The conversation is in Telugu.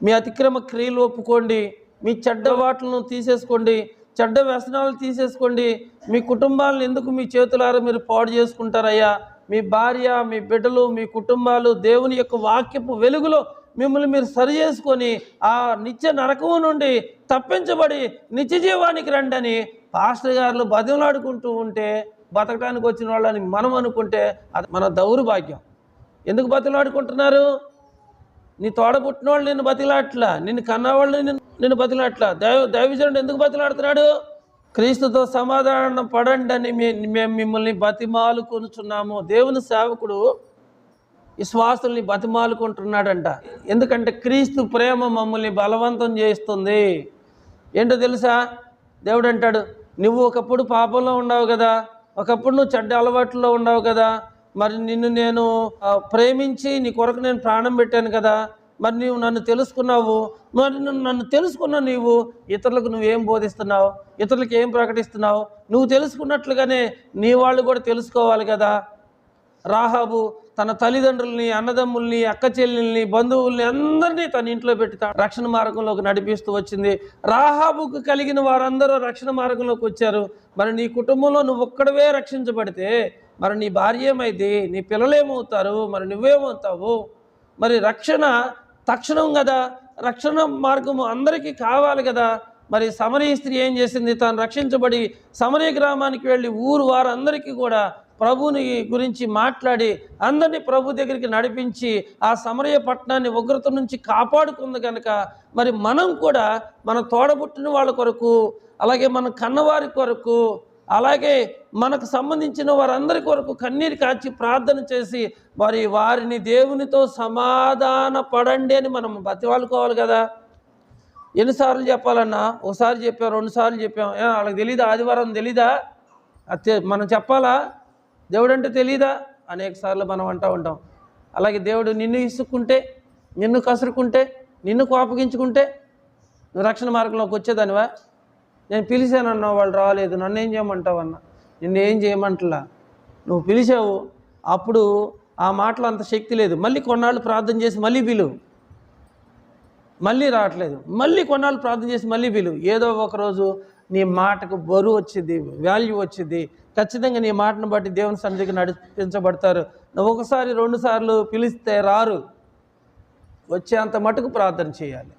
మీ అతిక్రమ క్రియలు ఒప్పుకోండి, మీ చెడ్డ వాటలను తీసేసుకోండి, చెడ్డ వ్యసనాలు తీసేసుకోండి. మీ కుటుంబాలను ఎందుకు మీ చేతులారా మీరు పాడు చేసుకుంటారయ్యా? మీ భార్య, మీ బిడ్డలు, మీ కుటుంబాలు దేవుని యొక్క వాక్యపు వెలుగులో మిమ్మల్ని మీరు సరి చేసుకొని ఆ నిత్య నరకము నుండి తప్పించబడి నిత్య జీవానికి రండి అని పాస్టర్ గారు బతిమలాడుకుంటూ ఉంటే, బతకడానికి వచ్చిన వాళ్ళని మనం అనుకుంటే అది మన దౌర్భాగ్యం. ఎందుకు బతిమలాడుకుంటున్నారు? నీ తోడబుట్టిన వాళ్ళు నిన్ను బతిలాట్లా, నిన్ను కన్నవాళ్ళు నిన్ను బతిలాట్లా. దైవజనుడు ఎందుకు బతిలాడుతున్నాడు? క్రీస్తుతో సమాధానం పడండి అని మేము మిమ్మల్ని బతిమాలుకొనుచున్నాము. దేవుని సేవకుడు విశ్వాసుల్ని బతిమాలుకుంటున్నాడంట. ఎందుకంటే క్రీస్తు ప్రేమ మమ్మల్ని బలవంతం చేస్తుంది. ఏంటో తెలుసా? దేవుడు అంటాడు, నువ్వు ఒకప్పుడు పాపంలో ఉన్నావు కదా, ఒకప్పుడు నువ్వు చెడ్డ అలవాట్లలో ఉన్నావు కదా, మరి నిన్ను నేను ప్రేమించి నీ కొరకు నేను ప్రాణం పెట్టాను కదా, మరి నీవు నన్ను తెలుసుకున్నావు. మరి నన్ను తెలుసుకున్న నీవు ఇతరులకు నువ్వేం బోధిస్తున్నావు, ఇతరులకు ఏం ప్రకటిస్తున్నావు? నువ్వు తెలుసుకున్నట్లుగానే నీ వాళ్ళు కూడా తెలుసుకోవాలి కదా. రాహాబు తన తల్లిదండ్రుల్ని, అన్నదమ్ముల్ని, అక్క చెల్లెల్ని, బంధువుల్ని అందరినీ తన ఇంట్లో పెట్టి రక్షణ మార్గంలోకి నడిపిస్తూ వచ్చింది. రాహాబుకు కలిగిన వారందరూ రక్షణ మార్గంలోకి వచ్చారు. మరి నీ కుటుంబంలో నువ్వు ఒక్కడవే రక్షించబడితే మరి నీ భార్య ఏమైంది, నీ పిల్లలు ఏమవుతారు, మరి నువ్వేమవుతావు? మరి రక్షణ తక్షణం కదా, రక్షణ మార్గము అందరికీ కావాలి కదా. మరి సమరయ స్త్రీ ఏం చేసింది? తాను రక్షించబడి సమరయ గ్రామానికి వెళ్ళి ఊరు వారందరికీ కూడా ప్రభుని గురించి మాట్లాడి అందరినీ ప్రభు దగ్గరికి నడిపించి ఆ సమరయ పట్టణాన్ని ఉగ్రత నుంచి కాపాడుకుంది కనుక మరి మనం కూడా మన తోడబుట్టిన వాళ్ళ కొరకు, అలాగే మన కన్నవారి కొరకు, అలాగే మనకు సంబంధించిన వారందరి కొరకు కన్నీరు కాచి ప్రార్థన చేసి మరి వారిని దేవునితో సమాధాన పడండి అని మనం బతివాలుకోవాలి కదా. ఎన్నిసార్లు చెప్పాలన్నా? ఒకసారి చెప్పాం, 2 సార్లు చెప్పాం. వాళ్ళకి తెలీదా? ఆదివారం తెలీదా? మనం చెప్పాలా? దేవుడు అంటే తెలీదా? అనేక సార్లు మనం అంటూ ఉంటాం. అలాగే దేవుడు నిన్ను ఇసుక్కుంటే, నిన్ను కసురుకుంటే, నిన్ను కోపగించుకుంటే నువ్వు రక్షణ మార్గంలోకి వచ్చేదానివా? నేను పిలిచానన్నా వాళ్ళు రాలేదు, నన్ను ఏం చేయమంటావు అన్నా. నిన్ను ఏం చేయమంటలా, నువ్వు పిలిచావు. అప్పుడు ఆ మాటలో అంత శక్తి లేదు. మళ్ళీ కొన్నాళ్ళు ప్రార్థన చేసి మళ్ళీ పిలువు, మళ్ళీ రావట్లేదు, మళ్ళీ కొన్నాళ్ళు ప్రార్థన చేసి మళ్ళీ పిలువు. ఏదో ఒకరోజు నీ మాటకు బరువు వచ్చింది, వాల్యూ వచ్చింది. ఖచ్చితంగా నీ మాటను బట్టి దేవుని సన్నిధికి నడిపించబడతారు. నువ్వు 1 సారి 2 సార్లు పిలిస్తే రారు. వచ్చేంత మటుకు ప్రార్థన చేయాలి.